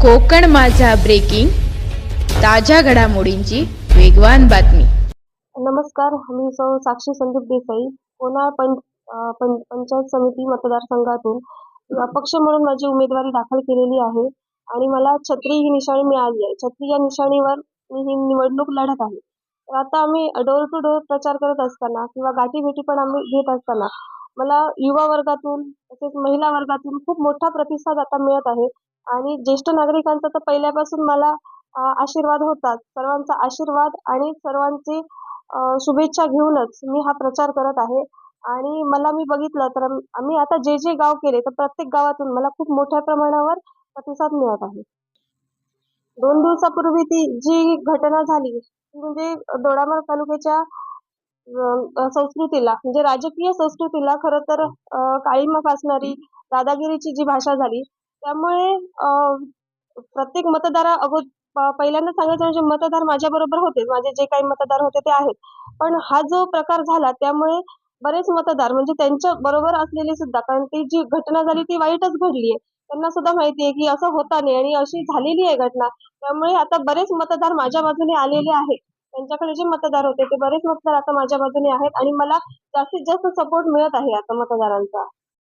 कोकण माझा ब्रेकिंग ताज्या घडामोडींची वेगवान बातमी. नमस्कार, मी साक्षी संदीप देसाई, कोलाड पंचायत समिती मतदारसंघातून अपक्ष म्हणून माझी उमेदवारी दाखल केलेली आहे आणि मला छत्री ही निशाणी मिळाली आहे. छत्री या निशाणीवर मी ही निवडणूक लढत आहे. तर आता आम्ही डोर टू डोर प्रचार करत असताना किंवा गाठीभेटी पण आम्ही घेत असताना मला युवा वर्गातून तसेच महिला वर्गातून खूप मोठा प्रतिसाद आता मिळत आहे आणि ज्येष्ठ नागरिकांचा तर पहिल्यापासून मला आशीर्वाद होतात. सर्वांचा आशीर्वाद आणि सर्वांचे शुभेच्छा घेऊनच मी हा प्रचार करत आहे आणि मी बघितलं तर आम्ही आता जे जे गाव केले तर प्रत्येक गावातून मला खूप मोठ्या प्रमाणावर प्रतिसाद मिळत आहे. 2 दिवसापूर्वी ती जी घटना झाली ती म्हणजे दोडामार्ग तालुक्याच्या संस्कृतीला म्हणजे राजकीय संस्कृतीला खरं तर काळिमा फासणारी दादागिरीची जी भाषा झाली त्यामुळे प्रत्येक पहिल्यांदा सांगायचं म्हणजे मतदार माझ्याबरोबर होते. माझे जे काही मतदार होते ते आहेत. पण हा जो प्रकार झाला त्यामुळे बरेच मतदार म्हणजे त्यांच्या बरोबर असलेले सुद्धा कारण ती जी घटना झाली ती वाईटच घडली आहे. त्यांना सुद्धा माहिती आहे की असं होता नाही आणि अशी झालेली आहे घटना. त्यामुळे आता बरेच मतदार माझ्या बाजूने आलेले आहेत. त्यांच्याकडे जे मतदार होते ते बरेच मतदार आता माझ्या बाजूने आहेत आणि मला जास्तीत जास्त सपोर्ट मिळत आहे आता मतदारांचा.